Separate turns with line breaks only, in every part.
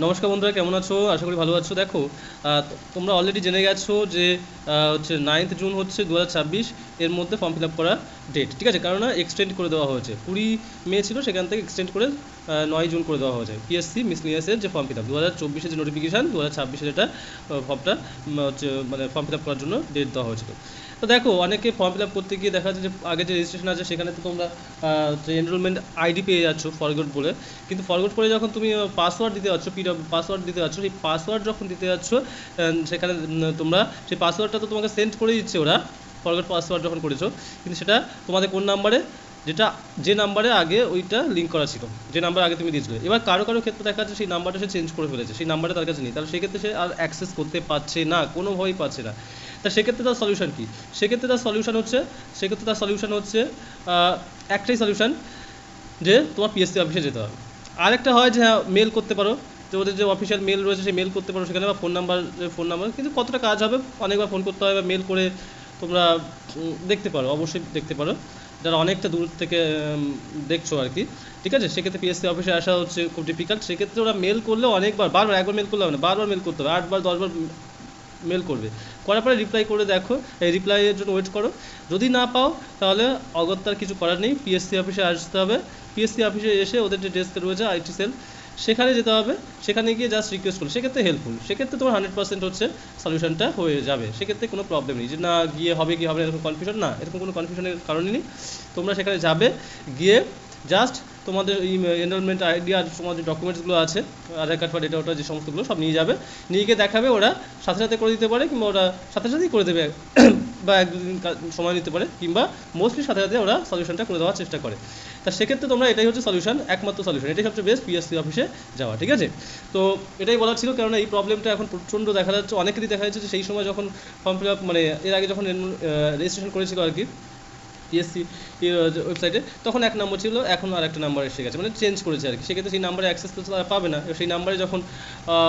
নমস্কার বন্ধুরা, কেমন আছো? আশা করি ভালো আছো। দেখো, তোমরা অলরেডি জেনে গেছো যে হচ্ছে 9 জুন হচ্ছে 2026 এর মধ্যে ফর্ম ফিল আপ করা ডেট, ঠিক আছে? কারণ এক্সটেন্ড করে দেওয়া হয়েছে, 20 মে ছিল, সেখান থেকে এক্সটেন্ড করে 9 জুন করে দেওয়া হয়েছে। পিএসসি মিসলিনিয়াসের যে ফর্ম ফিল আপ 2024-এর যে নোটিফিকেশান, 2026-এর এটা ফর্মটা হচ্ছে মানে ফর্ম ফিল আপ করার জন্য ডেট দেওয়া হয়েছিল। তো দেখো, অনেকে ফর্ম ফিল আপ করতে গিয়ে দেখা যাচ্ছে যে আগে যে রেজিস্ট্রেশন আছে সেখানে তো তোমরা এনরোলমেন্ট আইডি পেয়ে যাচ্ছ ফরগট বলে, কিন্তু ফরগট করে যখন তুমি পাসওয়ার্ড দিতে যাচ্ছ, পাসওয়ার্ড দিতে যাচ্ছ, সেই পাসওয়ার্ড যখন দিতে যাচ্ছ সেখানে তোমরা সেই পাসওয়ার্ডটা তো তোমাকে সেন্ড করে দিচ্ছে ওরা, ফরগট পাসওয়ার্ড যখন করেছো, কিন্তু সেটা তোমাদের কোন নাম্বারে, যে নাম্বারে আগে ওইটা লিঙ্ক করা ছিল, যে নাম্বার আগে তুমি দিয়েছিলে। এবার কারো ক্ষেত্রে দেখা যাচ্ছে সেই নাম্বারটা সে চেঞ্জ করে ফেলেছে, সেই নাম্বারটা তার কাছে নেই, তাহলে সেক্ষেত্রে সে আর অ্যাক্সেস করতে পারছে না, কোনোভাবেই পাচ্ছে না। তা সেক্ষেত্রে তার সলিউশন কী? সেক্ষেত্রে তার সলিউশন হচ্ছে একটাই সলিউশন, যে তোমার পিএসসি অফিসে যেতে হবে। আরেকটা হয় যে হ্যাঁ, মেল করতে পারো, যে ওদের যে অফিসিয়াল মেল রয়েছে সেই মেল করতে পারো সেখানে, বা ফোন নাম্বার, কিন্তু কতটা কাজ হবে, অনেকবার ফোন করতে হবে বা মেল করে তোমরা দেখতে পারো, অবশ্যই দেখতে পারো, যারা অনেকটা দূর থেকে দেখছো আর কি, ঠিক আছে? সেক্ষেত্রে পিএসসি অফিসে আসা হচ্ছে খুব ডিফিকাল্ট। সেক্ষেত্রে ওরা মেল করলে একবার মেল করলে হবে না, বারবার মেল করতে হবে, 8 বার 10 বার মেল করবে, করার পরে রিপ্লাই করে দেখো, এই রিপ্লাইয়ের জন্য ওয়েট করো। যদি না পাও তাহলে অগত্যার কিছু করার নেই, পিএসসি অফিসে আসতে হবে। পিএসসি অফিসে এসে ওদের যে ডেস্ক রয়েছে আইটি সেল, সেখানে যেতে হবে, সেখানে গিয়ে জাস্ট রিকোয়েস্ট করো, সেক্ষেত্রে হেল্পফুল, সেক্ষেত্রে তোমার 100% হচ্ছে সলিউশনটা হয়ে যাবে, সেক্ষেত্রে কোনো প্রবলেম নেই, যে না গিয়ে হবে কি হবে না এরকম কনফিউশন, না, এরকম কোনো কনফিউশনের কারণই নেই। তোমরা সেখানে যাবে, গিয়ে জাস্ট তোমাদের এনরোলমেন্ট আইডি আর তোমার যে ডকুমেন্টসগুলো আছে, আধার কার্ড বা ডেটা ওটা যে সমস্তগুলো সব নিয়ে যাবে, নিয়ে গিয়ে দেখাবে, ওরা সাথে সাথে করে দিতে পারে, কিংবা ওরা সাথে সাথেই করে দেবে বা 1-2 দিন সময় নিতে পারে, কিংবা মোস্টলি সাথে সাথে ওরা সলিউশনটা করে দেওয়ার চেষ্টা করে। তা সেক্ষেত্রে তোমরা এটাই হচ্ছে সলিউশন, একমাত্র সলিউশন, এটাই সবচেয়ে বেস্ট, পিএসসি অফিসে যাওয়া, ঠিক আছে? তো এটাই বলার ছিল, কারণ এই প্রবলেমটা এখন প্রচণ্ড দেখা যাচ্ছে, অনেকেরই দেখা যাচ্ছে যে সেই সময় যখন ফর্ম ফিল আপ মানে এর আগে যখন রেজিস্ট্রেশন করেছিল আর কি পিএসসি ওয়েবসাইটে, তখন এক নম্বর ছিল, এখন আর একটা নাম্বার এসে গেছে, মানে চেঞ্জ করেছে আর কি। সেক্ষেত্রে সেই নাম্বারে অ্যাক্সেস তো তারা পাবে না, সেই নাম্বারে যখন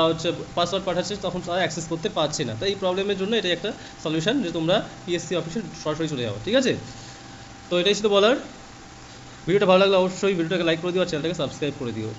হচ্ছে পাসওয়ার্ড পাঠাচ্ছে তখন তারা অ্যাক্সেস করতে পারছে না। তো এই প্রবলেমের জন্য এটাই একটা সলিউশন, যে তোমরা পিএসসি অফিসে সরাসরি চলে যাও, ঠিক আছে? তো এটাই ছিল বলার। ভিডিওটা ভালো লাগলে অবশ্যই ভিডিওটাকে লাইক করে দিও আর চ্যানেলটাকে সাবস্ক্রাইব করে দিও।